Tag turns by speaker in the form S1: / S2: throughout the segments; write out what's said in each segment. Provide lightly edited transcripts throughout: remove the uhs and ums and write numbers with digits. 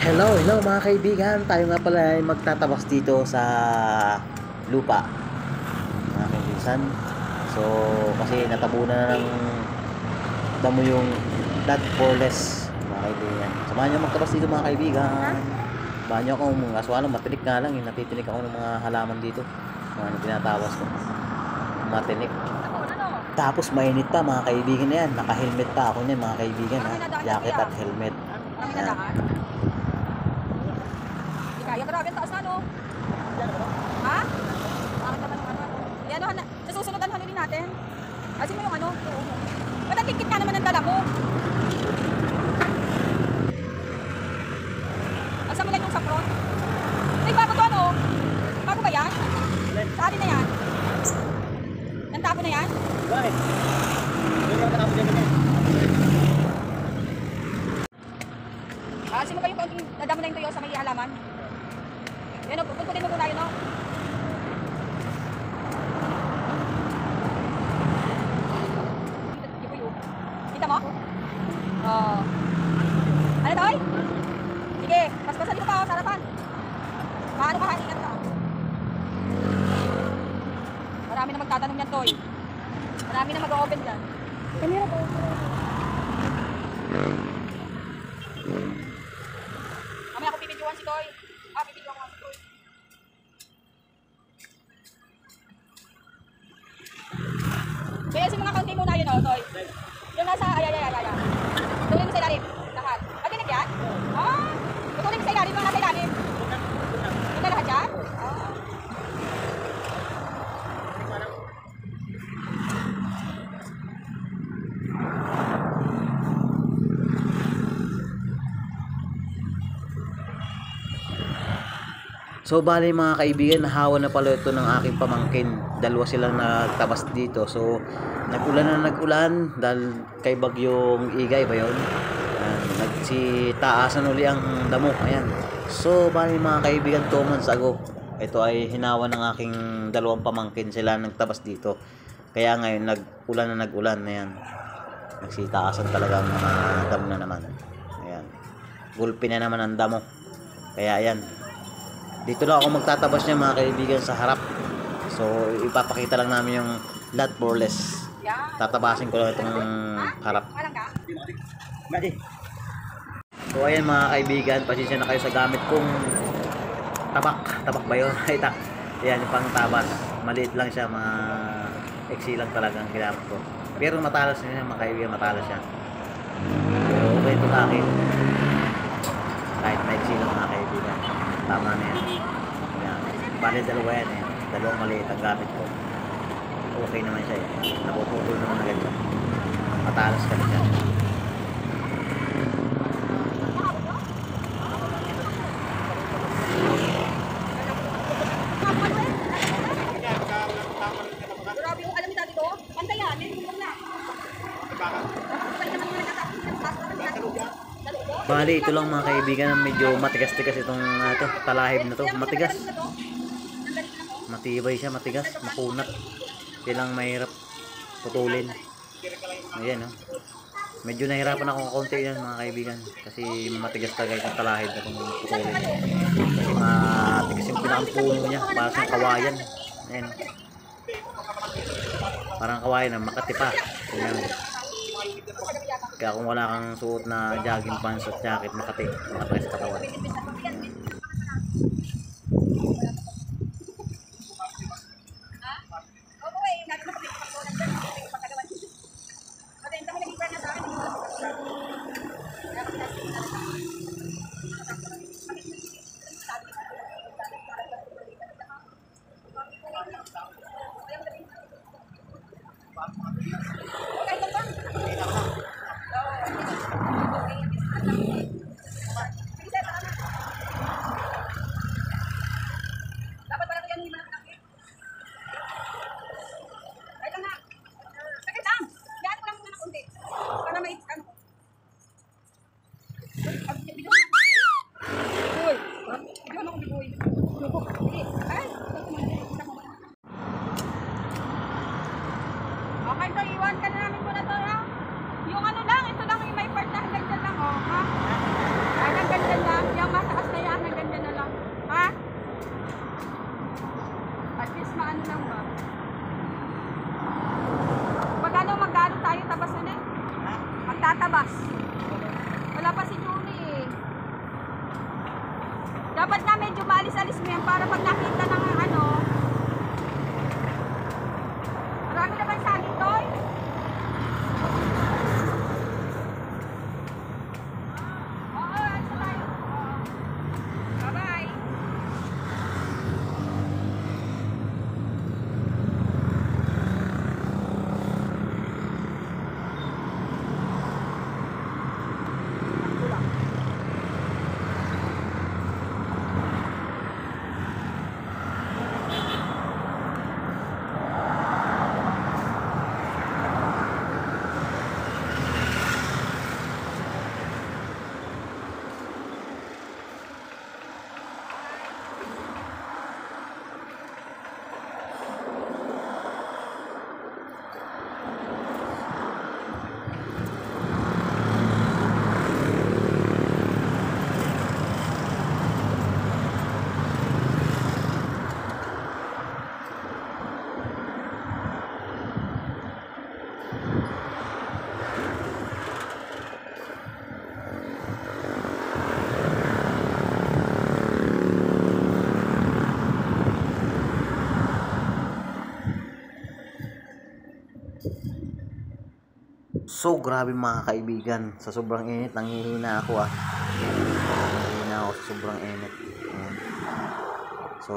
S1: Hello mga kaibigan. Tayo nga pala ay magtatabas dito sa lupa, mga kaibigan. So, kasi natabunan na ng damo yung that poreless, mga kaibigan. Samahan nyo magtabas dito mga kaibigan. Samahan nyo akong aswalo, matinik nga lang. Natitinik ako ng mga halaman dito. Mga tinatawas ko. Matinik. Tapos mainit pa mga kaibigan na yan. Naka-helmet pa ako niyan mga kaibigan. Ha? Jacket at helmet. Yan.
S2: Kaya grabe ang taas na, no? Ha? Bakit naman yung ano? Yan, ano, sa susunod ang hanulin natin. Asin mo yung ano? Ba't ang tingkit ka naman ang dala mo? Asa mo lang yung sa front? Ay, bago to, ano? Bago ba yan? Sa atin na yan? Nantabo na yan?
S1: Bakit? Yung mga katapos yan yan.
S2: Asin mo kayo kung nadamo na yung tuyo sa may halaman? Yan o, pupunin mo muna yun o. Kita mo? Oo. Ano to, oy? Sige, paspasan dito pa o, sarapan. Paano ka, ingat ka. Marami na magtatanong yan, Toy. Marami na mag-open dyan. Kamera po. Mamaya ako pipidyoan si Toy. Pipidyoan ko si Toy. Kaya si mga kaunti muna yun, Toy. Yung nasa, ay. Tuloy mo sa ilalim. Lahat. Patinig yan? Tutuloy mo sa ilalim, yung nasa ilalim. Yung na lahat yan?
S1: So bali mga kaibigan, nahawa na pala ito ng aking pamangkin. Dalawa silang nagtabas dito. So nag-ulan dahil kay bagyong Igay ba yun? Nagsitaasan uli ang damo. Ayan. So bali mga kaibigan, 2 months ago, ito ay hinawa ng aking dalawang pamangkin. Sila nagtabas dito. Kaya ngayon nag-ulan. Ayan. Nagsitaasan talaga ang mga damo na naman. Ayan. Gulpi na naman ang damo. Kaya ayan. Dito lang ako magtatabas niya mga kaibigan sa harap. So ipapakita lang namin yung lot boreless. Tatabasin ko lang itong harap. So ayan mga kaibigan, pasensya na kayo sa gamit kong tabak ba yun? Ayan yung pang tabas. Maliit lang siya, eksi lang talaga ang ginamit ko. Pero matalas niya mga kaibigan, matalas siya. Pero okay ito sa akin. Kahit maiksi lang mga kaibigan. Tama na yan. Ayan. Bali dalawa yan eh. Dalawang maliit ang gamit ko. Okay naman siya eh. Napupukul naman agad siya. Matalas ka na siya.
S2: Grabe yung alam ni dati to. Pantay yan.
S1: Bali, ito lang mga kaibigan, medyo matigas-tigas itong talahib na to. Matigas. Matibay siya, matigas, makunat. Kailang mahirap putulin. Ayan, oh. Medyo nahirapan ako konti yan mga kaibigan. Kasi matigas talaga itong talahib na itong putulin. Kasi matigas yung pinakapuno niya, para sa kawayan. Ayan. Parang kawayan na makatipa. Ayan. Kaya kung wala kang suot na jogging pants at jacket, makati sa katawan.
S2: Dapat na medyo maalis-alis mo yan para pag nakita ng ano. Marami naman sa akin, Toy. Oo, alis na tayo. Oo. Bye-bye.
S1: So grabe mga kaibigan, sa sobrang init nanghihina ako nanghihina ako sa sobrang init. Ayan. So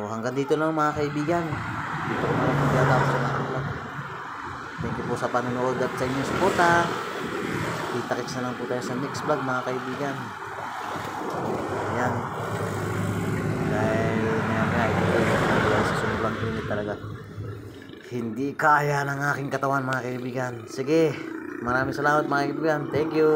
S1: hanggang dito lang mga kaibigan, dito ko na magtatapos sa aking vlog. Thank you po sa panonood at sa inyong suporta. Kita-kits na lang po tayo sa next vlog mga kaibigan. Ayan, dahil sa sobrang init talaga, hindi kaya ng aking katawan mga kaibigan. Sige, maraming salamat mga kaibigan. Thank you.